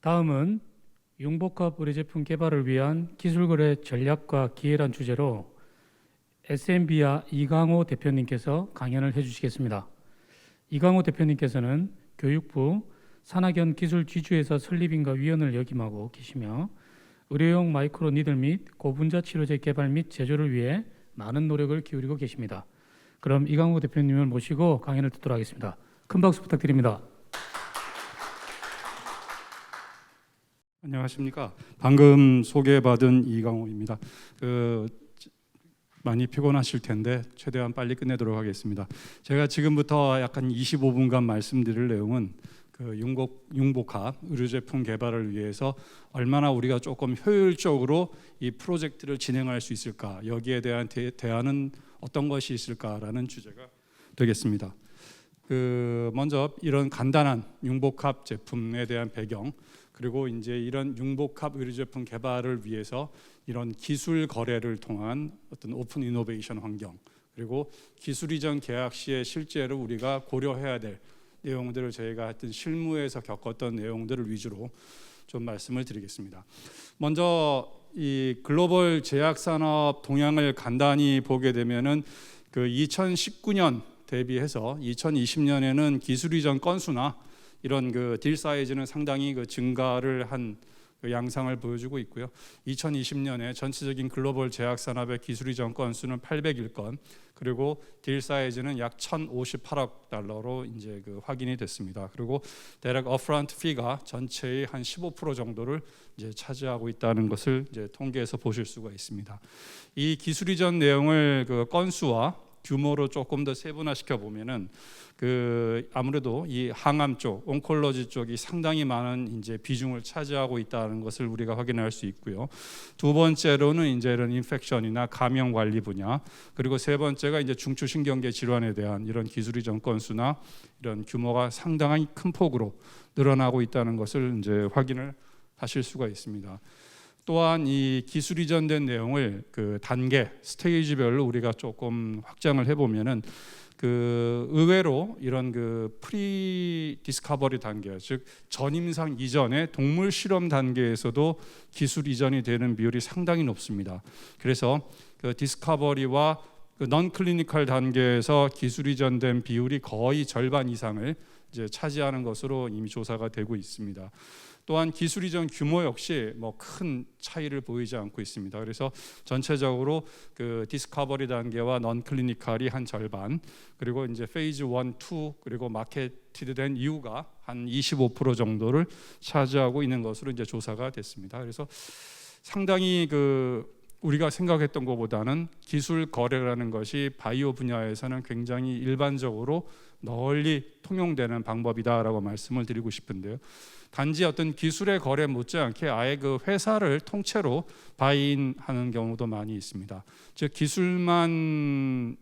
다음은 융복합 의료 제품 개발을 위한 기술거래 전략과 기회란 주제로 SMB야 이강호 대표님께서 강연을 해주시겠습니다. 이강호 대표님께서는 교육부 산학연 기술지주회사 설립인가 위원을 역임하고 계시며 의료용 마이크로 니들 및 고분자 치료제 개발 및 제조를 위해 많은 노력을 기울이고 계십니다. 그럼 이강호 대표님을 모시고 강연을 듣도록 하겠습니다. 큰 박수 부탁드립니다. 안녕하십니까. 방금 소개받은 이강호입니다. 많이 피곤하실 텐데 최대한 빨리 끝내도록 하겠습니다. 제가 지금부터 약간 25분간 말씀드릴 내용은 융복합 의료제품 개발을 위해서 얼마나 우리가 조금 효율적으로 이 프로젝트를 진행할 수 있을까, 여기에 대한 대안은 어떤 것이 있을까라는 주제가 되겠습니다. 먼저 이런 간단한 융복합 제품에 대한 배경, 그리고 이제 이런 융복합 의료제품 개발을 위해서 이런 기술 거래를 통한 어떤 오픈 이노베이션 환경, 그리고 기술 이전 계약 시에 실제로 우리가 고려해야 될 내용들을 저희가 하여튼 실무에서 겪었던 내용들을 위주로 좀 말씀을 드리겠습니다. 먼저 이 글로벌 제약산업 동향을 간단히 보게 되면은 2019년 대비해서 2020년에는 기술 이전 건수나 이런 딜 사이즈는 상당히 증가를 한 양상을 보여주고 있고요. 2020년에 전체적인 글로벌 제약 산업의 기술 이전 건수는 801건, 그리고 딜 사이즈는 약 1,058억 달러로 이제 확인이 됐습니다. 그리고 대략 업프런트 피가 전체의 한 15% 정도를 이제 차지하고 있다는 것을 이제 통계에서 보실 수가 있습니다. 이 기술 이전 내용을 건수와 규모로 조금 더 세분화시켜 보면은 아무래도 이 항암 쪽, 온콜로지 쪽이 상당히 많은 이제 비중을 차지하고 있다는 것을 우리가 확인할 수 있고요. 두 번째로는 이제 이런 인펙션이나 감염 관리 분야, 그리고 세 번째가 이제 중추신경계 질환에 대한 이런 기술 이전 건수나 이런 규모가 상당히 큰 폭으로 늘어나고 있다는 것을 이제 확인을 하실 수가 있습니다. 또한 이 기술 이전된 내용을 단계, 스테이지별로 우리가 조금 확장을 해보면은 의외로 이런 프리 디스커버리 단계, 즉 전임상 이전의 동물 실험 단계에서도 기술 이전이 되는 비율이 상당히 높습니다. 그래서 디스커버리와 넌 클리니컬 단계에서 기술 이전된 비율이 거의 절반 이상을 이제 차지하는 것으로 이미 조사가 되고 있습니다. 또한 기술 이전 규모 역시 큰 차이를 보이지 않고 있습니다. 그래서 전체적으로 디스커버리 단계와 넌 클리니컬이 한 절반, 그리고 이제 페이즈 1, 2, 그리고 마케티드된 이후가 한 25% 정도를 차지하고 있는 것으로 이제 조사가 됐습니다. 그래서 상당히 우리가 생각했던 것보다는 기술 거래라는 것이 바이오 분야에서는 굉장히 일반적으로 널리 통용되는 방법이다라고 말씀을 드리고 싶은데요. 단지 어떤 기술의 거래 못지않게 아예 회사를 통째로 바이인하는 경우도 많이 있습니다. 즉 기술만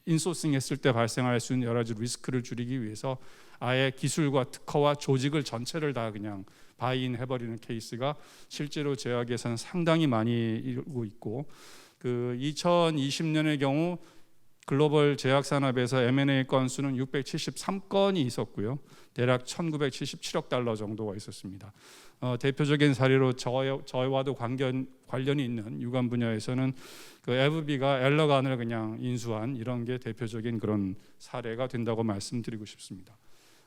인소싱했을 때 발생할 수 있는 여러 가지 리스크를 줄이기 위해서 아예 기술과 특허와 조직을 전체를 다 그냥 바이인 해버리는 케이스가 실제로 제약에서는 상당히 많이 일고 있고, 2020년의 경우 글로벌 제약 산업에서 M&A 건수는 673건이 있었고요. 대략 1977억 달러 정도가 있었습니다. 대표적인 사례로 저희와도 관련이 있는 유관 분야에서는 에브비가 엘러간을 그냥 인수한 이런 게 대표적인 그런 사례가 된다고 말씀드리고 싶습니다.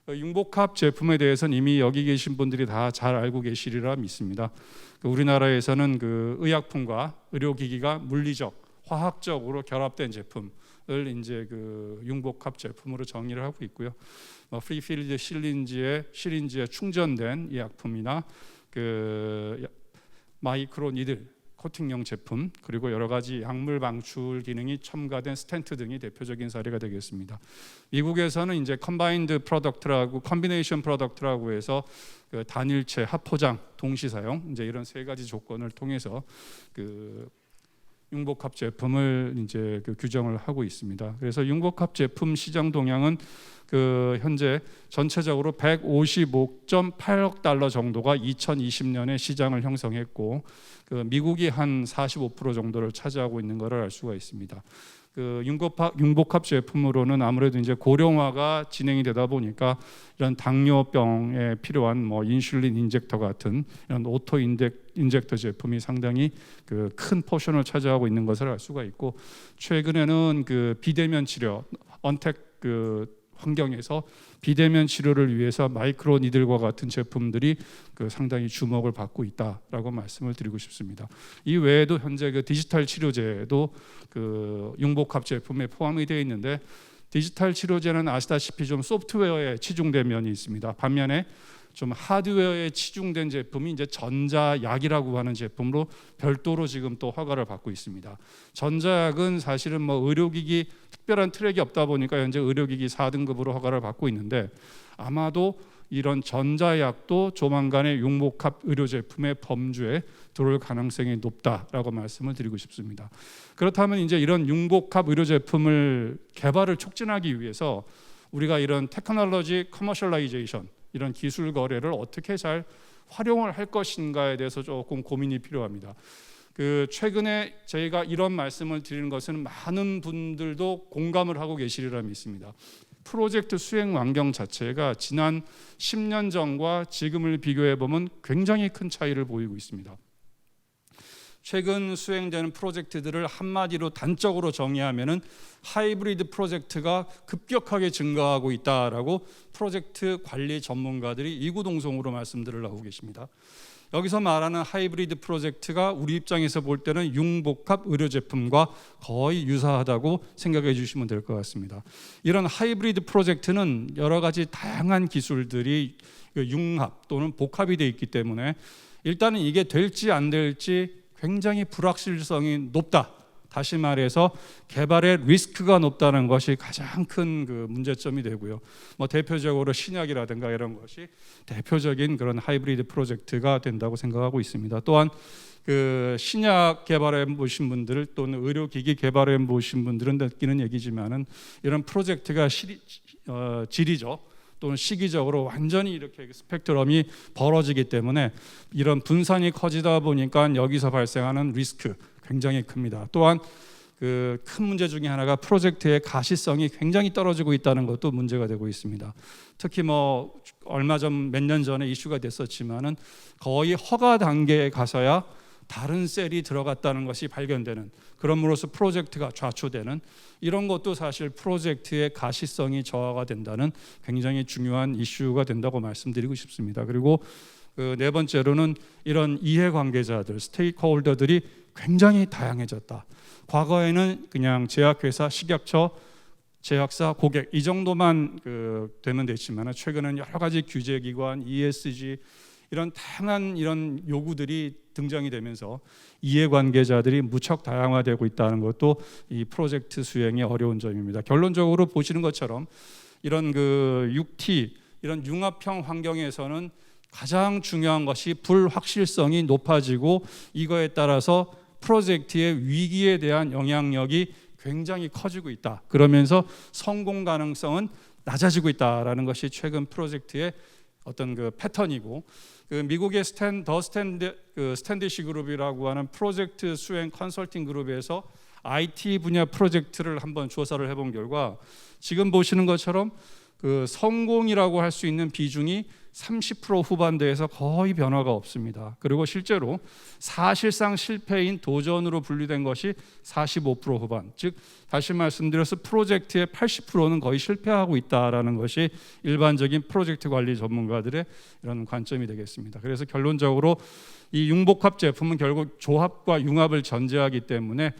융복합 제품에 대해서는 이미 여기 계신 분들이 다 잘 알고 계시리라 믿습니다. 우리나라에서는 의약품과 의료기기가 물리적, 화학적으로 결합된 제품을 이제 융복합 제품으로 정의를 하고 있고요. 프리필드 시린지에 충전된 이 약품이나 마이크로 니들 코팅용 제품, 그리고 여러 가지 약물 방출 기능이 첨가된 스텐트 등이 대표적인 사례가 되겠습니다. 미국에서는 이제 컴바인드 프로덕트라고, 컴비네이션 프로덕트라고 해서 단일체, 합포장, 동시 사용, 이제 이런 세 가지 조건을 통해서 융복합 제품을 이제 규정을 하고 있습니다. 그래서 융복합 제품 시장 동향은 현재 전체적으로 155.8억 달러 정도가 2020년에 시장을 형성했고, 미국이 한 45% 정도를 차지하고 있는 것을 알 수가 있습니다. 그 융복합 제품으로는 아무래도 이제 고령화가 진행이 되다 보니까 이런 당뇨병에 필요한 뭐 인슐린 인젝터 같은 이런 오토 인젝터 제품이 상당히 그 큰 포션을 차지하고 있는 것을 알 수가 있고, 최근에는 그 비대면 치료 언택 그 환경에서 비대면 치료를 위해서 마이크로 니들과 같은 제품들이 그 상당히 주목을 받고 있다라고 말씀을 드리고 싶습니다. 이 외에도 현재 그 디지털 치료제도 그 융복합 제품에 포함이 되어 있는데, 디지털 치료제는 아시다시피 좀 소프트웨어에 치중된 면이 있습니다. 반면에 좀 하드웨어에 치중된 제품이 이제 전자약이라고 하는 제품으로 별도로 지금 또 허가를 받고 있습니다. 전자약은 사실은 뭐 의료기기 특별한 트랙이 없다 보니까 현재 의료기기 4등급으로 허가를 받고 있는데, 아마도 이런 전자약도 조만간에 융복합 의료제품의 범주에 들어올 가능성이 높다라고 말씀을 드리고 싶습니다. 그렇다면 이제 이런 융복합 의료제품을 개발을 촉진하기 위해서 우리가 이런 테크놀로지 커머셜라이제이션, 이런 기술 거래를 어떻게 잘 활용을 할 것인가에 대해서 조금 고민이 필요합니다. 그 최근에 저희가 이런 말씀을 드리는 것은 많은 분들도 공감을 하고 계시리라 믿습니다. 프로젝트 수행 환경 자체가 지난 10년 전과 지금을 비교해 보면 굉장히 큰 차이를 보이고 있습니다. 최근 수행되는 프로젝트들을 한마디로 단적으로 정의하면은 하이브리드 프로젝트가 급격하게 증가하고 있다라고 프로젝트 관리 전문가들이 이구동성으로 말씀들을 하고 계십니다. 여기서 말하는 하이브리드 프로젝트가 우리 입장에서 볼 때는 융복합 의료 제품과 거의 유사하다고 생각해 주시면 될 것 같습니다. 이런 하이브리드 프로젝트는 여러 가지 다양한 기술들이 융합 또는 복합이 되어 있기 때문에 일단은 이게 될지 안 될지 굉장히 불확실성이 높다. 다시 말해서 개발의 리스크가 높다는 것이 가장 큰 그 문제점이 되고요. 뭐 대표적으로 신약이라든가 이런 것이 대표적인 그런 하이브리드 프로젝트가 된다고 생각하고 있습니다. 또한 그 신약 개발해 보신 분들 또는 의료기기 개발해 보신 분들은 느끼는 얘기지만은 이런 프로젝트가 질이죠. 또는 시기적으로 완전히 이렇게 스펙트럼이 벌어지기 때문에 이런 분산이 커지다 보니까 여기서 발생하는 리스크 굉장히 큽니다. 또한 그 큰 문제 중에 하나가 프로젝트의 가시성이 굉장히 떨어지고 있다는 것도 문제가 되고 있습니다. 특히 뭐 얼마 전 몇 년 전에 이슈가 됐었지만은 거의 허가 단계에 가서야 다른 셀이 들어갔다는 것이 발견되는, 그럼으로써 프로젝트가 좌초되는 이런 것도 사실 프로젝트의 가시성이 저하가 된다는 굉장히 중요한 이슈가 된다고 말씀드리고 싶습니다. 그리고 그 네 번째로는 이런 이해관계자들, 스테이크홀더들이 굉장히 다양해졌다. 과거에는 그냥 제약회사, 식약처, 제약사, 고객 이 정도만 되면 됐지만 최근에는 여러 가지 규제기관, ESG 이런 다양한 이런 요구들이 등장이 되면서 이해관계자들이 무척 다양화되고 있다는 것도 이 프로젝트 수행의 어려운 점입니다. 결론적으로 보시는 것처럼 이런 그 6T 이런 융합형 환경에서는 가장 중요한 것이 불확실성이 높아지고 이거에 따라서 프로젝트의 위기에 대한 영향력이 굉장히 커지고 있다. 그러면서 성공 가능성은 낮아지고 있다라는 것이 최근 프로젝트의 어떤 그 패턴이고, 그 미국의 스탠디시 그룹이라고 하는 프로젝트 수행 컨설팅 그룹에서 IT 분야 프로젝트를 한번 조사를 해본 결과 지금 보시는 것처럼 그 성공이라고 할 수 있는 비중이 30% 후반대에서 거의 변화가 없습니다. 그리고 실제로 사실상 실패인 도전으로 분류된 것이 45% 후반, 즉 다시 말씀드려서 프로젝트의 80%는 거의 실패하고 있다라는 것이 일반적인 프로젝트 관리 전문가들의 이런 관점이 되겠습니다. 그래서 결론적으로 이 융복합 제품은 결국 조합과 융합을 전제하기 때문에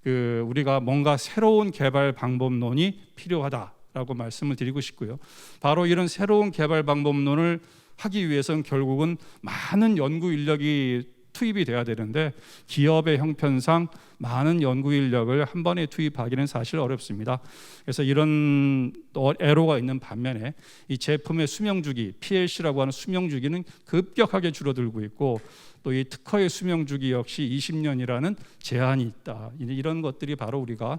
그 우리가 뭔가 새로운 개발 방법론이 필요하다. 라고 말씀을 드리고 싶고요. 바로 이런 새로운 개발 방법론을 하기 위해서는 결국은 많은 연구 인력이 투입이 돼야 되는데 기업의 형편상 많은 연구 인력을 한 번에 투입하기는 사실 어렵습니다. 그래서 이런 애로가 있는 반면에 이 제품의 수명 주기, PLC라고 하는 수명 주기는 급격하게 줄어들고 있고 또 이 특허의 수명 주기 역시 20년이라는 제한이 있다. 이런 것들이 바로 우리가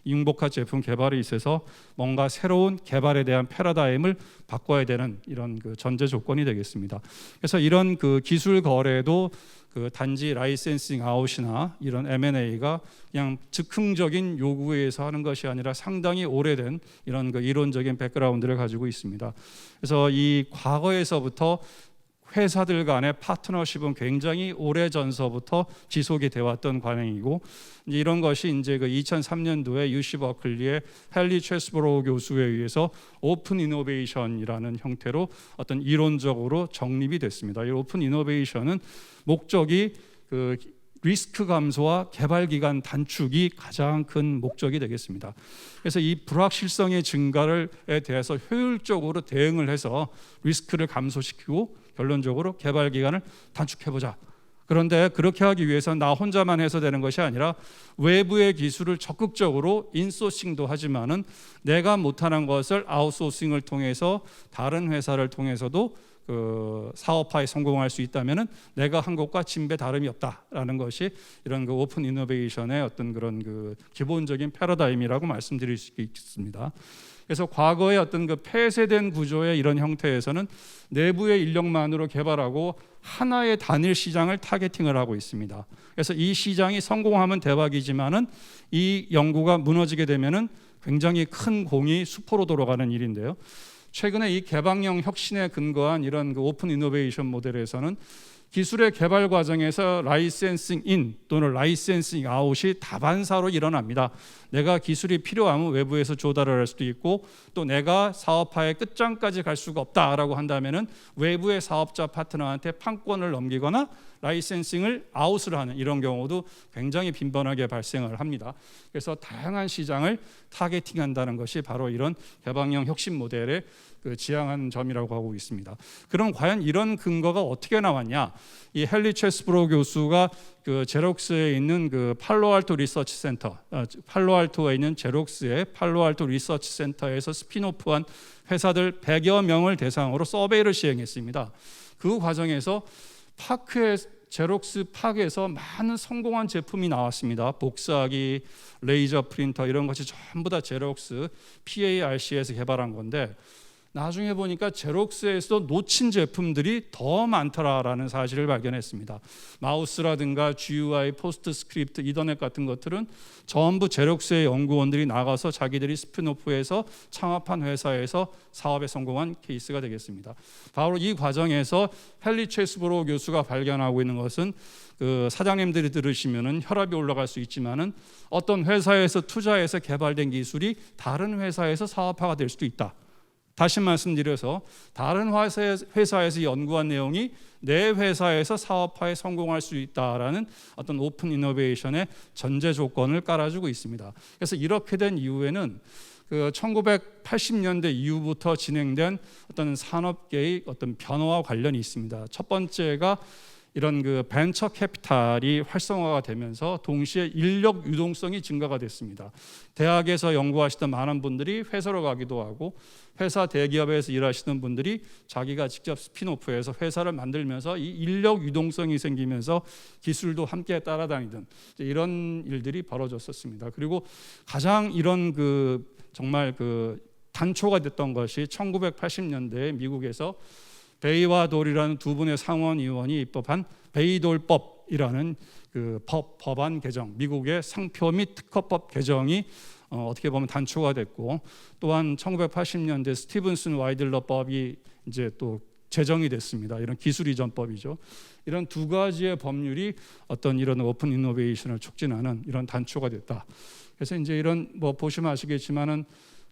융복합 제품 개발에 있어서 뭔가 새로운 개발에 대한 패러다임을 바꿔야 되는 이런 그 전제 조건이 되겠습니다. 그래서 이런 그 기술 거래도 그 단지 라이센싱 아웃이나 이런 M&A가 그냥 즉흥적인 요구에 의해서 하는 것이 아니라 상당히 오래된 이런 그 이론적인 백그라운드를 가지고 있습니다. 그래서 이 과거에서부터 회사들 간의 파트너십은 굉장히 오래 전서부터 지속이 되어 왔던 관행이고, 이제 이런 것이 이제 그 2003년도에 UC 버클리의 헨리 체스브로우 교수에 의해서 오픈 이노베이션이라는 형태로 어떤 이론적으로 정립이 됐습니다. 이 오픈 이노베이션은 목적이 그 리스크 감소와 개발 기간 단축이 가장 큰 목적이 되겠습니다. 그래서 이 불확실성의 증가에 대해서 효율적으로 대응을 해서 리스크를 감소시키고 결론적으로 개발 기간을 단축해보자. 그런데 그렇게 하기 위해서는 나 혼자만 해서 되는 것이 아니라 외부의 기술을 적극적으로 인소싱도 하지만은 내가 못하는 것을 아웃소싱을 통해서 다른 회사를 통해서도 그 사업화에 성공할 수 있다면은 내가 한 것과 진배 다름이 없다라는 것이 이런 그 오픈 이노베이션의 어떤 그런 그 기본적인 패러다임이라고 말씀드릴 수 있습니다. 그래서 과거의 어떤 그 폐쇄된 구조의 이런 형태에서는 내부의 인력만으로 개발하고 하나의 단일 시장을 타겟팅을 하고 있습니다. 그래서 이 시장이 성공하면 대박이지만은 이 연구가 무너지게 되면은 굉장히 큰 공이 수포로 돌아가는 일인데요. 최근에 이 개방형 혁신에 근거한 이런 그 오픈 이노베이션 모델에서는 기술의 개발 과정에서 라이센싱 인 또는 라이센싱 아웃이 다반사로 일어납니다. 내가 기술이 필요하면 외부에서 조달을 할 수도 있고, 또 내가 사업화의 끝장까지 갈 수가 없다라고 한다면은 외부의 사업자 파트너한테 판권을 넘기거나 라이센싱을 아웃을 하는 이런 경우도 굉장히 빈번하게 발생을 합니다. 그래서 다양한 시장을 타겟팅한다는 것이 바로 이런 개방형 혁신 모델의 그 지향한 점이라고 하고 있습니다. 그럼 과연 이런 근거가 어떻게 나왔냐? 이 헨리 체스브로우 교수가 그 제록스에 있는 그 팔로알토 리서치 센터, 팔로알토에 있는 제록스의 팔로알토 리서치 센터에서 스피노프한 회사들 100여 명을 대상으로 서베이를 시행했습니다. 그 과정에서 제록스 팍에서 많은 성공한 제품이 나왔습니다. 복사기, 레이저 프린터 이런 것이 전부 다 제록스 PARC에서 개발한 건데, 나중에 보니까 제록스에서 놓친 제품들이 더 많더라라는 사실을 발견했습니다. 마우스라든가 GUI, 포스트스크립트, 이더넷 같은 것들은 전부 제록스의 연구원들이 나가서 자기들이 스피노프해서 창업한 회사에서 사업에 성공한 케이스가 되겠습니다. 바로 이 과정에서 헨리 체스브로우 교수가 발견하고 있는 것은, 그 사장님들이 들으시면은 혈압이 올라갈 수 있지만은 어떤 회사에서 투자해서 개발된 기술이 다른 회사에서 사업화가 될 수도 있다. 다시 말씀드려서 다른 회사에서 연구한 내용이 내 회사에서 사업화에 성공할 수 있다라는 어떤 오픈 이노베이션의 전제 조건을 깔아주고 있습니다. 그래서 이렇게 된 이후에는 그 1980년대 이후부터 진행된 어떤 산업계의 어떤 변화와 관련이 있습니다. 첫 번째가 이런 그 벤처 캐피탈이 활성화가 되면서 동시에 인력 유동성이 증가가 됐습니다. 대학에서 연구하시던 많은 분들이 회사로 가기도 하고, 회사 대기업에서 일하시던 분들이 자기가 직접 스피노프해서 회사를 만들면서 이 인력 유동성이 생기면서 기술도 함께 따라다니던 이런 일들이 벌어졌었습니다. 그리고 가장 이런 그 정말 그 단초가 됐던 것이 1980년대에 미국에서 베이와 돌이라는 두 분의 상원 의원이 입법한 베이돌법이라는 그 법안 개정, 미국의 상표 및 특허법 개정이 어떻게 보면 단초가 됐고, 또한 1980년대 스티븐슨 와이들러법이 이제 또 제정이 됐습니다. 이런 기술 이전법이죠. 이런 두 가지의 법률이 어떤 이런 오픈 이노베이션을 촉진하는 이런 단초가 됐다. 그래서 이제 이런 뭐 보시면 아시겠지만은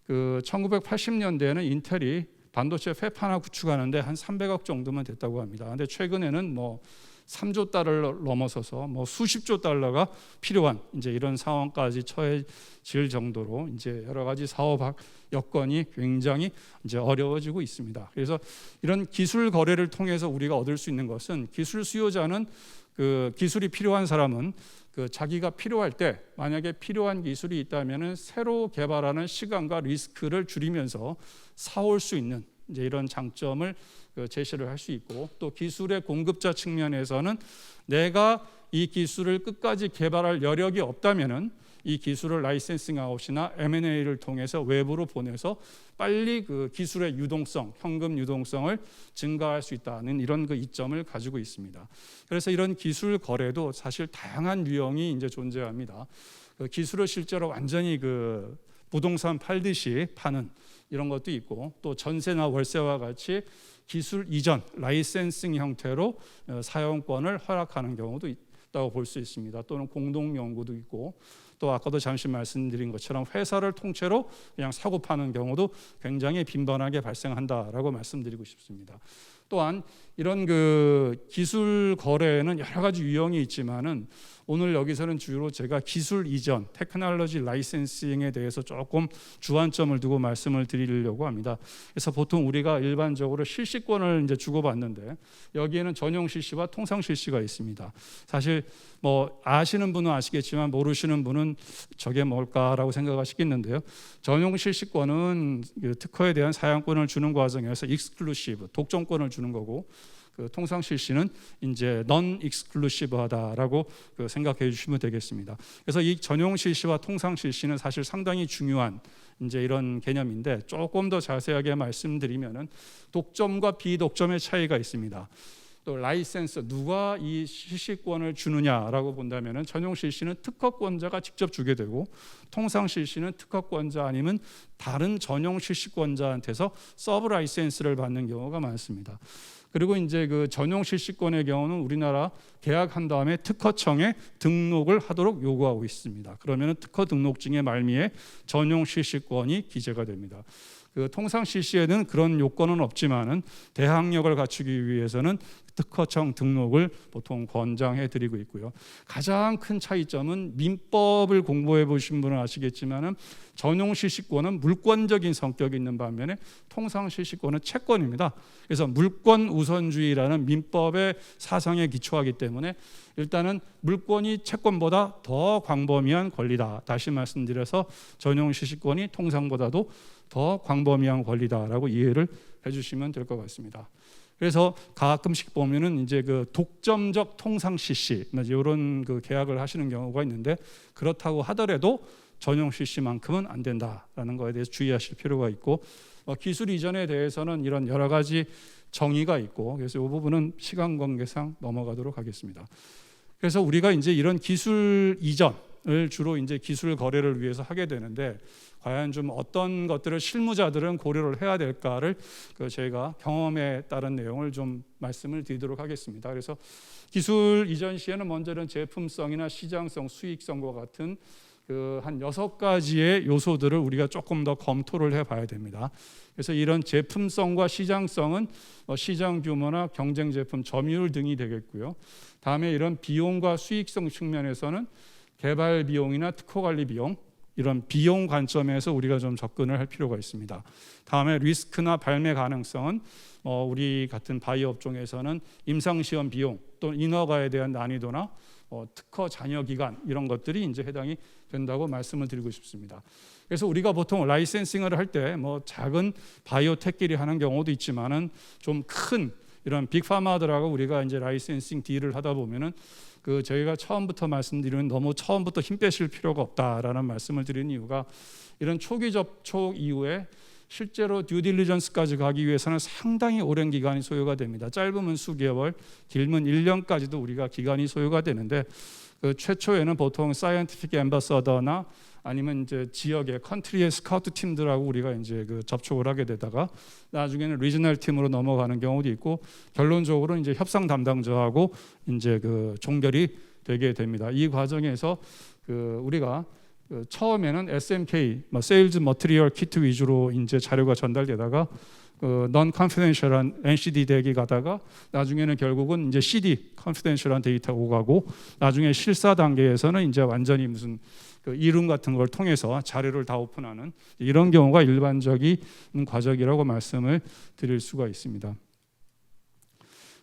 그 1980년대에는 인텔이 반도체 팹 하나 구축하는데 한 300억 정도만 됐다고 합니다. 그런데 최근에는 뭐 3조 달러를 넘어서서 뭐 수십조 달러가 필요한 이제 이런 상황까지 처해질 정도로 이제 여러 가지 사업 여건이 굉장히 이제 어려워지고 있습니다. 그래서 이런 기술 거래를 통해서 우리가 얻을 수 있는 것은, 기술 수요자는 그 기술이 필요한 사람은 그 자기가 필요할 때 만약에 필요한 기술이 있다면은 새로 개발하는 시간과 리스크를 줄이면서 사올 수 있는 이제 이런 장점을 제시를 할 수 있고, 또 기술의 공급자 측면에서는 내가 이 기술을 끝까지 개발할 여력이 없다면은 이 기술을 라이센싱 아웃이나 M&A를 통해서 외부로 보내서 빨리 그 기술의 유동성, 현금 유동성을 증가할 수 있다는 이런 그 이점을 가지고 있습니다. 그래서 이런 기술 거래도 사실 다양한 유형이 이제 존재합니다. 그 기술을 실제로 완전히 그 부동산 팔듯이 파는 이런 것도 있고, 또 전세나 월세와 같이 기술 이전, 라이센싱 형태로 사용권을 허락하는 경우도 있다고 볼 수 있습니다. 또는 공동 연구도 있고, 또 아까도 잠시 말씀드린 것처럼 회사를 통째로 그냥 사고 파는 경우도 굉장히 빈번하게 발생한다라고 말씀드리고 싶습니다. 또한 이런 그 기술 거래에는 여러 가지 유형이 있지만은 오늘 여기서는 주로 제가 기술 이전, 테크놀로지 라이센싱에 대해서 조금 주안점을 두고 말씀을 드리려고 합니다. 그래서 보통 우리가 일반적으로 실시권을 이제 주고받는데 여기에는 전용 실시와 통상 실시가 있습니다. 사실 뭐 아시는 분은 아시겠지만 모르시는 분은 저게 뭘까라고 생각하시겠는데요. 전용 실시권은 특허에 대한 사용권을 주는 과정에서 익스클루시브, 독점권을 주는 거고, 그 통상 실시는 이제 non exclusive하다라고 생각해 주시면 되겠습니다. 그래서 이 전용 실시와 통상 실시는 사실 상당히 중요한 이제 이런 개념인데, 조금 더 자세하게 말씀드리면은 독점과 비독점의 차이가 있습니다. 또 라이센스, 누가 이 실시권을 주느냐라고 본다면은 전용 실시는 특허권자가 직접 주게 되고, 통상 실시는 특허권자 아니면 다른 전용 실시권자한테서 서브 라이센스를 받는 경우가 많습니다. 그리고 이제 그 전용 실시권의 경우는 우리나라 계약한 다음에 특허청에 등록을 하도록 요구하고 있습니다. 그러면 특허 등록증의 말미에 전용 실시권이 기재가 됩니다. 그 통상 실시에는 그런 요건은 없지만은 대항력을 갖추기 위해서는 특허청 등록을 보통 권장해 드리고 있고요. 가장 큰 차이점은 민법을 공부해 보신 분은 아시겠지만은 전용 실시권은 물권적인 성격이 있는 반면에 통상 실시권은 채권입니다. 그래서 물권 우선주의라는 민법의 사상에 기초하기 때문에 일단은 물권이 채권보다 더 광범위한 권리다. 다시 말씀드려서 전용 실시권이 통상보다도 더 광범위한 권리다라고 이해를 해주시면 될 것 같습니다. 그래서 가끔씩 보면은 이제 그 독점적 통상 실시 이런 그 계약을 하시는 경우가 있는데, 그렇다고 하더라도 전용 실시만큼은 안 된다라는 거에 대해서 주의하실 필요가 있고, 기술 이전에 대해서는 이런 여러 가지 정의가 있고, 그래서 이 부분은 시간 관계상 넘어가도록 하겠습니다. 그래서 우리가 이제 이런 기술 이전을 주로 이제 기술 거래를 위해서 하게 되는데, 과연 좀 어떤 것들을 실무자들은 고려를 해야 될까를 저희가 경험에 따른 내용을 좀 말씀을 드리도록 하겠습니다. 그래서 기술 이전 시에는 먼저는 제품성이나 시장성, 수익성과 같은 그 한 6가지의 요소들을 우리가 조금 더 검토를 해봐야 됩니다. 그래서 이런 제품성과 시장성은 시장 규모나 경쟁 제품 점유율 등이 되겠고요. 다음에 이런 비용과 수익성 측면에서는 개발 비용이나 특허 관리 비용, 이런 비용 관점에서 우리가 좀 접근을 할 필요가 있습니다. 다음에 리스크나 발매 가능성은 우리 같은 바이오 업종에서는 임상시험 비용, 또 인허가에 대한 난이도나 특허 잔여 기간 이런 것들이 이제 해당이 된다고 말씀을 드리고 싶습니다. 그래서 우리가 보통 라이센싱을 할 때 작은 바이오텍끼리 하는 경우도 있지만은 좀 큰 이런 빅파마들하고 우리가 이제 라이센싱 딜을 하다 보면은 저희가 처음부터 말씀드리는 너무 처음부터 힘 빼실 필요가 없다라는 말씀을 드리는 이유가, 이런 초기 접촉 이후에 실제로 듀딜리전스까지 가기 위해서는 상당히 오랜 기간이 소요가 됩니다. 짧으면 수개월, 길면 1년까지도 우리가 기간이 소요가 되는데, 최초에는 보통 사이언티픽 앰버서더나 아니면 이제 지역의 컨트리의 스카우트 팀들하고 우리가 이제 접촉을 하게 되다가 나중에는 리저널 팀으로 넘어가는 경우도 있고, 결론적으로 이제 협상 담당자하고 이제 종결이 되게 됩니다. 이 과정에서 우리가 처음에는 SMK, 세일즈 머티리얼 키트 위주로 이제 자료가 전달되다가 non confidential한 NCD 덱이 가다가 나중에는 결국은 이제 CD confidential한 데이터가 오가고, 나중에 실사 단계에서는 이제 완전히 무슨 이룸 같은 걸 통해서 자료를 다 오픈하는 이런 경우가 일반적인 과정이라고 말씀을 드릴 수가 있습니다.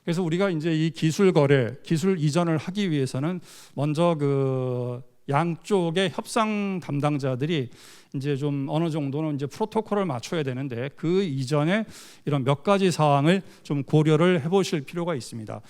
그래서 우리가 이제 이 기술 거래, 기술 이전을 하기 위해서는 먼저 양쪽의 협상 담당자들이 이제 좀 어느 정도는 이제 프로토콜을 맞춰야 되는데, 그 이전에 이런 몇 가지 사항을 좀 고려를 해보실 필요가 있습니다.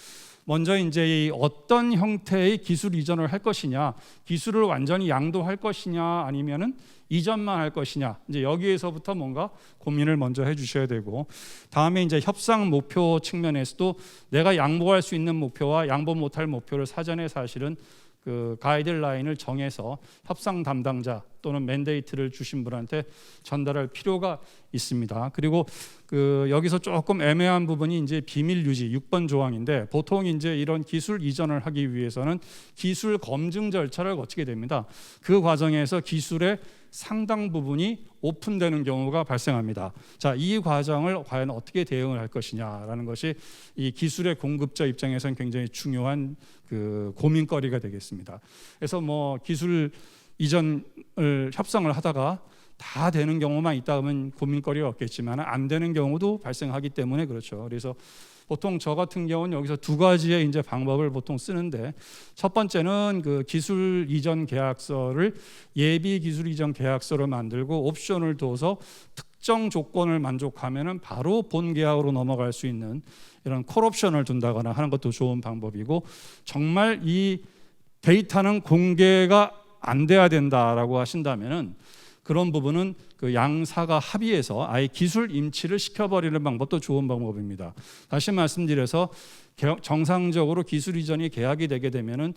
먼저 이제 이 어떤 형태의 기술 이전을 할 것이냐, 기술을 완전히 양도할 것이냐, 아니면은 이전만 할 것이냐, 이제 여기에서부터 뭔가 고민을 먼저 해주셔야 되고, 다음에 이제 협상 목표 측면에서도 내가 양보할 수 있는 목표와 양보 못할 목표를 사전에 사실은 그 가이드라인을 정해서 협상 담당자 또는 맨데이트를 주신 분한테 전달할 필요가 있습니다. 그리고 그 여기서 조금 애매한 부분이 이제 비밀 유지 6번 조항인데, 보통 이제 이런 기술 이전을 하기 위해서는 기술 검증 절차를 거치게 됩니다. 그 과정에서 기술의 상당 부분이 오픈되는 경우가 발생합니다. 자, 이 과정을 과연 어떻게 대응을 할 것이냐라는 것이 이 기술의 공급자 입장에서는 굉장히 중요한 그 고민거리가 되겠습니다. 그래서 뭐 기술 이전을 협상을 하다가 다 되는 경우만 있다 하면 고민거리가 없겠지만 안 되는 경우도 발생하기 때문에 그렇죠. 그래서 보통 저 같은 경우는 여기서 두 가지의 이제 방법을 보통 쓰는데, 첫 번째는 그 기술 이전 계약서를 예비 기술 이전 계약서로 만들고 옵션을 둬서 특정 조건을 만족하면은 바로 본 계약으로 넘어갈 수 있는 이런 콜옵션을 둔다거나 하는 것도 좋은 방법이고, 정말 이 데이터는 공개가 안 돼야 된다라고 하신다면은 그런 부분은 그 양사가 합의해서 아예 기술 임치를 시켜버리는 방법도 좋은 방법입니다. 다시 말씀드려서 정상적으로 기술 이전이 계약이 되게 되면은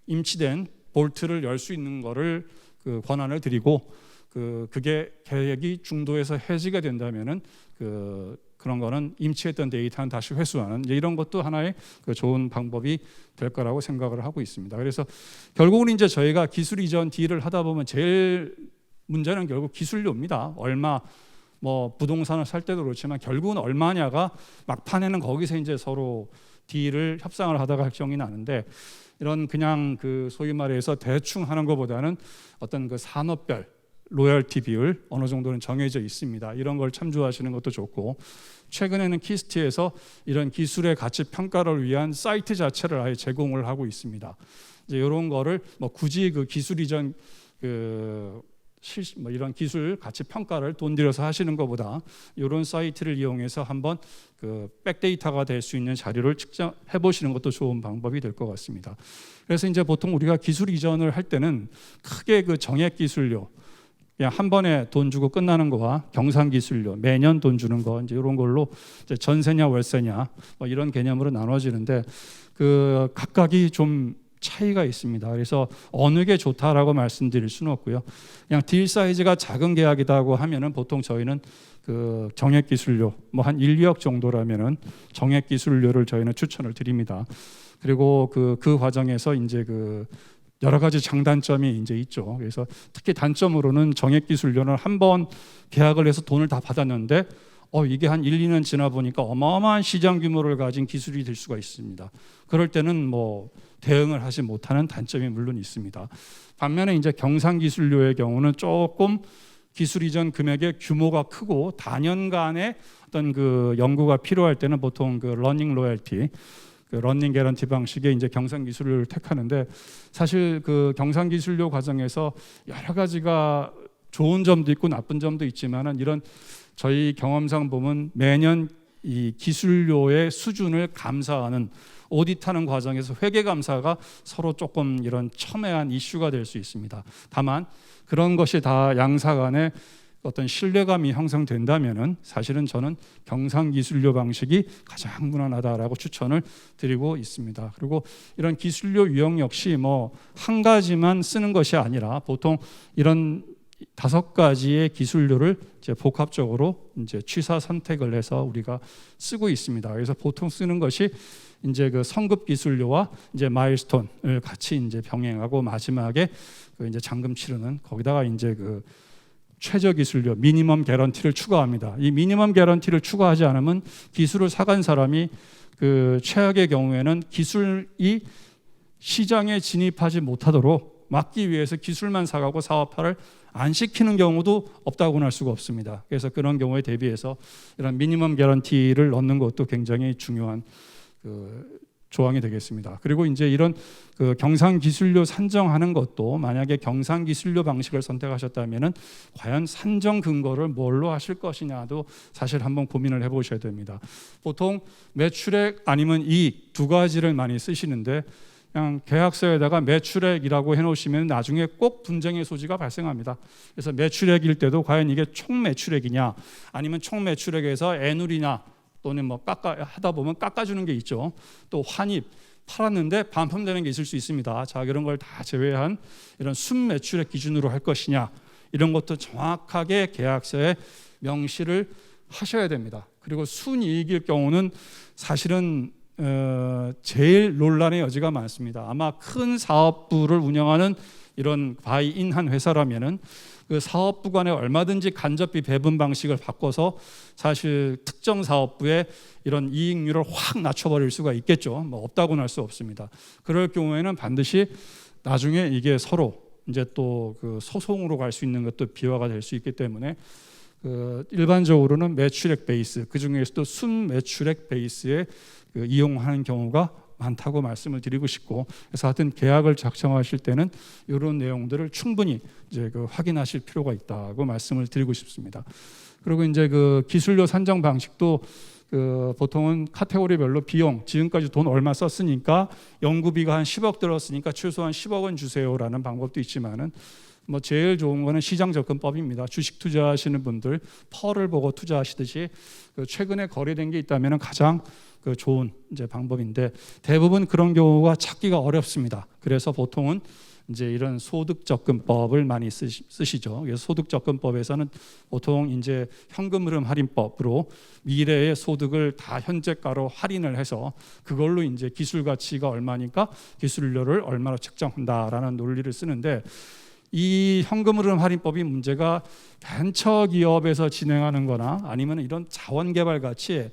임치된 볼트를 열 수 있는 거를 그 권한을 드리고, 그게 계획이 중도에서 해지가 된다면은 그런 거는 임치했던 데이터는 다시 회수하는 이런 것도 하나의 그 좋은 방법이 될 거라고 생각을 하고 있습니다. 그래서 결국은 이제 저희가 기술 이전 딜을 하다 보면 제일 문제는 결국 기술료입니다. 얼마, 뭐 부동산을 살 때도 그렇지만 결국은 얼마냐가 막판에는 거기서 이제 서로 딜을 협상을 하다가 결정이 나는데, 이런 그냥 그 소위 말해서 대충 하는 것보다는 어떤 그 산업별 로열티 비율 어느 정도는 정해져 있습니다. 이런 걸 참조하시는 것도 좋고, 최근에는 키스트에서 이런 기술의 가치 평가를 위한 사이트 자체를 아예 제공을 하고 있습니다. 이제 이런 거를 뭐 굳이 그 기술 이전 뭐 이런 기술 가치 평가를 돈 들여서 하시는 것보다 이런 사이트를 이용해서 한번 그 백데이터가 될 수 있는 자료를 측정해 보시는 것도 좋은 방법이 될 것 같습니다. 그래서 이제 보통 우리가 기술 이전을 할 때는 크게 그 정액 기술료, 그냥 한 번에 돈 주고 끝나는 거와 경상 기술료, 매년 돈 주는 거, 이제 이런 걸로 이제 전세냐 월세냐 뭐 이런 개념으로 나눠지는데, 그 각각이 좀 차이가 있습니다. 그래서 어느 게 좋다라고 말씀드릴 수는 없고요. 그냥 딜 사이즈가 작은 계약이다고 하면은 보통 저희는 그 정액 기술료 뭐 한 1, 2억 정도라면은 정액 기술료를 저희는 추천을 드립니다. 그리고 그 과정에서 이제 그 여러 가지 장단점이 이제 있죠. 그래서 특히 단점으로는 정액 기술료는 한 번 계약을 해서 돈을 다 받았는데 이게 한 1, 2년 지나 보니까 어마어마한 시장 규모를 가진 기술이 될 수가 있습니다. 그럴 때는 뭐 대응을 하지 못하는 단점이 물론 있습니다. 반면에 이제 경상 기술료의 경우는 조금 기술 이전 금액의 규모가 크고 단연간의 어떤 그 연구가 필요할 때는 보통 그 러닝 로열티, 그 러닝 개런티 방식의 이제 경상 기술료를 택하는데, 사실 그 경상 기술료 과정에서 여러 가지가 좋은 점도 있고 나쁜 점도 있지만은, 이런 저희 경험상 보면 매년 이 기술료의 수준을 감사하는 오디트하는 과정에서 회계 감사가 서로 조금 이런 첨예한 이슈가 될 수 있습니다. 다만 그런 것이 다 양사 간에 어떤 신뢰감이 형성된다면은 사실은 저는 경상 기술료 방식이 가장 무난하다라고 추천을 드리고 있습니다. 그리고 이런 기술료 유형 역시 뭐 한 가지만 쓰는 것이 아니라 보통 이런 5가지의 기술료를 이제 복합적으로 이제 취사 선택을 해서 우리가 쓰고 있습니다. 그래서 보통 쓰는 것이 이제 그 성급 기술료와 이제 마일스톤을 같이 이제 병행하고, 마지막에 그 이제 잔금 치르는 거기다가 이제 그 최저 기술료 미니멈 개런티를 추가합니다. 이 미니멈 개런티를 추가하지 않으면 기술을 사간 사람이 그 최악의 경우에는 기술이 시장에 진입하지 못하도록 막기 위해서 기술만 사가고 사업화를 안 시키는 경우도 없다고는 할 수가 없습니다. 그래서 그런 경우에 대비해서 이런 미니멈 개런티를 넣는 것도 굉장히 중요한 그 조항이 되겠습니다. 그리고 이제 이런 그 경상기술료 산정하는 것도 만약에 경상기술료 방식을 선택하셨다면은 과연 산정 근거를 뭘로 하실 것이냐도 사실 한번 고민을 해보셔야 됩니다. 보통 매출액 아니면 이익 두 가지를 많이 쓰시는데 그냥 계약서에다가 매출액이라고 해놓으시면 나중에 꼭 분쟁의 소지가 발생합니다. 그래서 매출액일 때도 과연 이게 총 매출액이냐 아니면 총 매출액에서 애누리냐 또는 뭐 하다 보면 깎아주는 게 있죠. 또 환입 팔았는데 반품되는 게 있을 수 있습니다. 자, 이런 걸 다 제외한 이런 순매출액 기준으로 할 것이냐 이런 것도 정확하게 계약서에 명시를 하셔야 됩니다. 그리고 순이익일 경우는 사실은 제일 논란의 여지가 많습니다. 아마 큰 사업부를 운영하는 이런 바이인한 회사라면은 그 사업부 간에 얼마든지 간접비 배분 방식을 바꿔서 사실 특정 사업부의 이런 이익률을 확 낮춰버릴 수가 있겠죠. 뭐 없다고는 할 수 없습니다. 그럴 경우에는 반드시 나중에 이게 서로 이제 또 그 소송으로 갈 수 있는 것도 비화가 될 수 있기 때문에 일반적으로는 매출액 베이스 그 중에서도 순매출액 베이스에 이용하는 경우가 많다고 말씀을 드리고 싶고, 그래서 하여튼 계약을 작성하실 때는 이런 내용들을 충분히 이제 확인하실 필요가 있다고 말씀을 드리고 싶습니다. 그리고 이제 그 기술료 산정 방식도 보통은 카테고리별로 비용, 지금까지 돈 얼마 썼으니까 연구비가 한 10억 들었으니까 최소한 10억은 주세요라는 방법도 있지만은 뭐 제일 좋은 거는 시장 접근법입니다. 주식 투자하시는 분들 펄을 보고 투자하시듯이 최근에 거래된 게 있다면 가장 좋은 이제 방법인데 대부분 그런 경우가 찾기가 어렵습니다. 그래서 보통은 이제 이런 소득접근법을 많이 쓰시죠. 그래서 소득접근법에서는 보통 이제 현금흐름 할인법으로 미래의 소득을 다 현재가로 할인을 해서 그걸로 이제 기술 가치가 얼마니까 기술료를 얼마로 책정한다라는 논리를 쓰는데, 이 현금흐름 할인법이 문제가 벤처기업에서 진행하는 거나 아니면 이런 자원개발 같이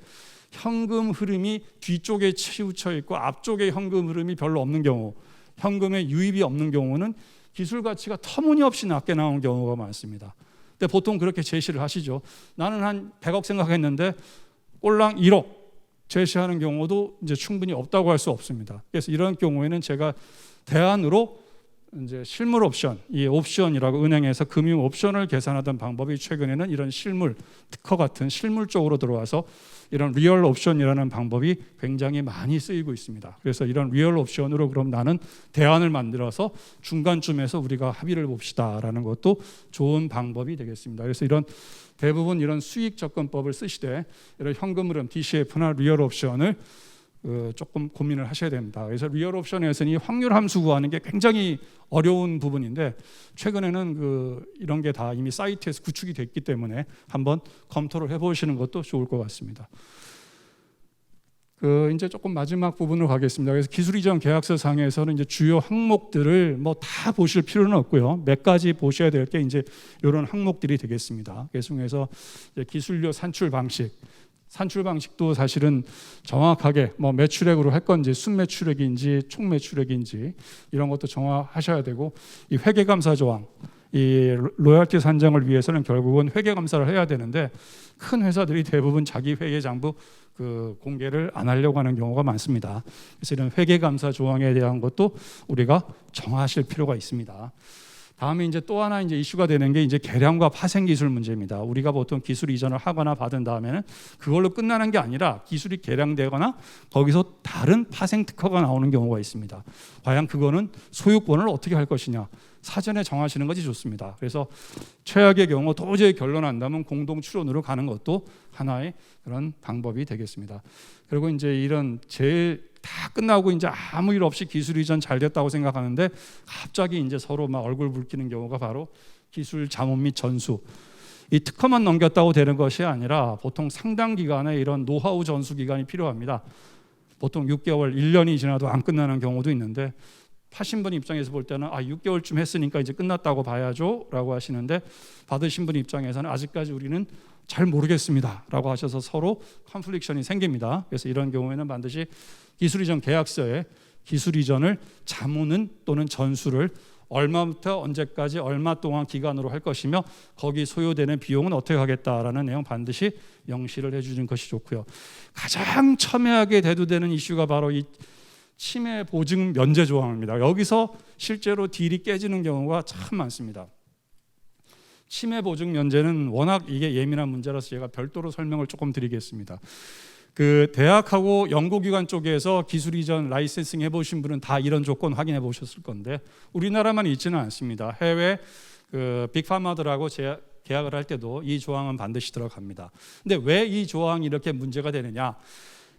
현금 흐름이 뒤쪽에 치우쳐 있고 앞쪽에 현금 흐름이 별로 없는 경우, 현금의 유입이 없는 경우는 기술 가치가 터무니없이 낮게 나오는 경우가 많습니다. 근데 보통 그렇게 제시를 하시죠. 나는 한 100억 생각했는데 꼴랑 1억 제시하는 경우도 이제 충분히 없다고 할 수 없습니다. 그래서 이런 경우에는 제가 대안으로 이제 실물 옵션, 이 옵션이라고 은행에서 금융 옵션을 계산하던 방법이 최근에는 이런 실물 특허 같은 실물 쪽으로 들어와서 이런 리얼 옵션이라는 방법이 굉장히 많이 쓰이고 있습니다. 그래서 이런 리얼 옵션으로 그럼 나는 대안을 만들어서 중간쯤에서 우리가 합의를 봅시다라는 것도 좋은 방법이 되겠습니다. 그래서 이런 대부분 이런 수익 접근법을 쓰시되 이런 현금 흐름 DCF나 리얼 옵션을 조금 고민을 하셔야 됩니다. 그래서 리얼 옵션에서는 이 확률 함수 구하는 게 굉장히 어려운 부분인데 최근에는 이런 게 다 이미 사이트에서 구축이 됐기 때문에 한번 검토를 해보시는 것도 좋을 것 같습니다. 이제 조금 마지막 부분으로 가겠습니다. 그래서 기술 이전 계약서 상에서는 이제 주요 항목들을 뭐 다 보실 필요는 없고요. 몇 가지 보셔야 될 게 이제 이런 항목들이 되겠습니다. 그래서 기술료 산출 방식. 산출 방식도 사실은 정확하게 뭐 매출액으로 할 건지 순매출액인지 총매출액인지 이런 것도 정확하셔야 되고, 이 회계감사 조항, 이 로열티 산정을 위해서는 결국은 회계감사를 해야 되는데 큰 회사들이 대부분 자기 회계장부 공개를 안 하려고 하는 경우가 많습니다. 그래서 이런 회계감사 조항에 대한 것도 우리가 정하실 필요가 있습니다. 다음에 이제 또 하나 이제 이슈가 되는 게 이제 개량과 파생 기술 문제입니다. 우리가 보통 기술 이전을 하거나 받은 다음에는 그걸로 끝나는 게 아니라 기술이 개량되거나 거기서 다른 파생 특허가 나오는 경우가 있습니다. 과연 그거는 소유권을 어떻게 할 것이냐 사전에 정하시는 것이 좋습니다. 그래서 최악의 경우 도저히 결론 안 나면 공동 출원으로 가는 것도 하나의 그런 방법이 되겠습니다. 그리고 이제 이런 제일 다 끝나고 이제 아무 일 없이 기술 이전 잘 됐다고 생각하는데 갑자기 이제 서로 막 얼굴 붉히는 경우가 바로 기술 자문 및 전수. 이 특허만 넘겼다고 되는 것이 아니라 보통 상당 기간의 이런 노하우 전수 기간이 필요합니다. 보통 6개월, 1년이 지나도 안 끝나는 경우도 있는데 하신 분 입장에서 볼 때는 6개월쯤 했으니까 이제 끝났다고 봐야죠 라고 하시는데, 받으신 분 입장에서는 아직까지 우리는 잘 모르겠습니다 라고 하셔서 서로 컨플릭션이 생깁니다. 그래서 이런 경우에는 반드시 기술 이전 계약서에 기술 이전을 자문은 또는 전수를 얼마부터 언제까지 얼마 동안 기간으로 할 것이며 거기 소요되는 비용은 어떻게 하겠다라는 내용 반드시 명시를 해주는 것이 좋고요. 가장 첨예하게 대두되는 이슈가 바로 이 침해 보증 면제 조항입니다. 여기서 실제로 딜이 깨지는 경우가 참 많습니다. 침해 보증 면제는 워낙 이게 예민한 문제라서 제가 별도로 설명을 조금 드리겠습니다. 그 대학하고 연구기관 쪽에서 기술 이전 라이센싱 해보신 분은 다 이런 조건 확인해 보셨을 건데 우리나라만 있지는 않습니다. 해외 그 빅파마들하고 계약을 할 때도 이 조항은 반드시 들어갑니다. 근데 왜 이 조항이 이렇게 문제가 되느냐?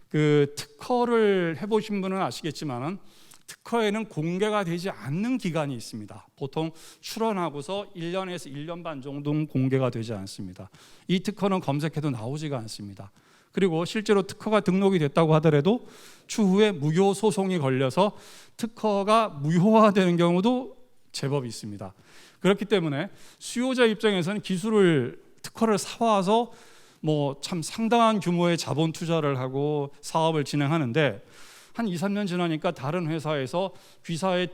그 특허를 해보신 분은 아시겠지만은 특허에는 공개가 되지 않는 기간이 있습니다. 보통 출원하고서 1년에서 1년 반 정도는 공개가 되지 않습니다. 이 특허는 검색해도 나오지가 않습니다. 그리고 실제로 특허가 등록이 됐다고 하더라도 추후에 무효 소송이 걸려서 특허가 무효화되는 경우도 제법 있습니다. 그렇기 때문에 수요자 입장에서는 특허를 사와서 뭐 참 상당한 규모의 자본 투자를 하고 사업을 진행하는데 한 2, 3년 지나니까 다른 회사에서 귀사의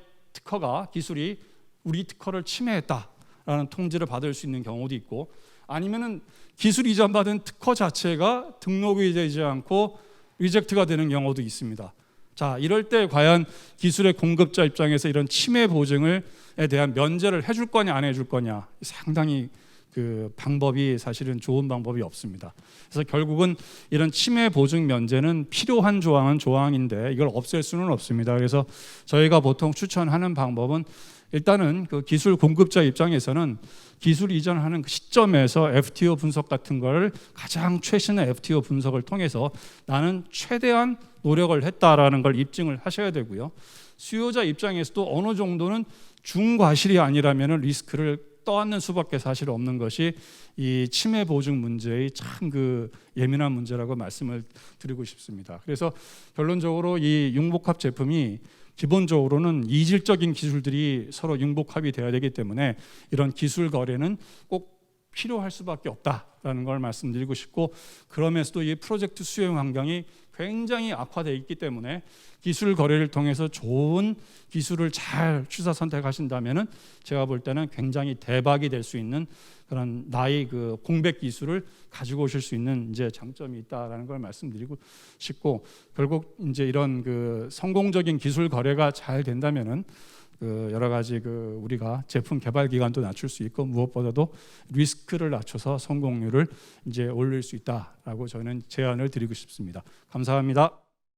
기술이 우리 특허를 침해했다라는 통지를 받을 수 있는 경우도 있고 아니면은 기술 이전 받은 특허 자체가 등록이 되지 않고 리젝트가 되는 경우도 있습니다. 자, 이럴 때 과연 기술의 공급자 입장에서 이런 침해 보증에 대한 면제를 해줄 거냐 안 해줄 거냐 상당히 그 방법이 사실은 좋은 방법이 없습니다. 그래서 결국은 이런 침해 보증 면제는 필요한 조항은 조항인데 이걸 없앨 수는 없습니다. 그래서 저희가 보통 추천하는 방법은 일단은 그 기술 공급자 입장에서는 기술 이전하는 그 시점에서 FTO 분석 같은 걸 가장 최신의 FTO 분석을 통해서 나는 최대한 노력을 했다라는 걸 입증을 하셔야 되고요. 수요자 입장에서도 어느 정도는 중과실이 아니라면 리스크를 떠안는 수밖에 사실 없는 것이 이 침해 보증 문제의 참 그 예민한 문제라고 말씀을 드리고 싶습니다. 그래서 결론적으로 이 융복합 제품이 기본적으로는 이질적인 기술들이 서로 융복합이 돼야 되기 때문에 이런 기술 거래는 꼭 필요할 수밖에 없다라는 걸 말씀드리고 싶고 그러면서도 이 프로젝트 수행 환경이 굉장히 악화되어 있기 때문에 기술 거래를 통해서 좋은 기술을 잘 취사 선택하신다면은 제가 볼 때는 굉장히 대박이 될 수 있는 그런 나의 그 공백 기술을 가지고 오실 수 있는 이제 장점이 있다라는 걸 말씀드리고 싶고 결국 이제 이런 그 성공적인 기술 거래가 잘 된다면은 그 여러 가지 그 우리가 제품 개발 기간도 낮출 수 있고 무엇보다도 리스크를 낮춰서 성공률을 이제 올릴 수 있다라고 저는 제안을 드리고 싶습니다. 감사합니다.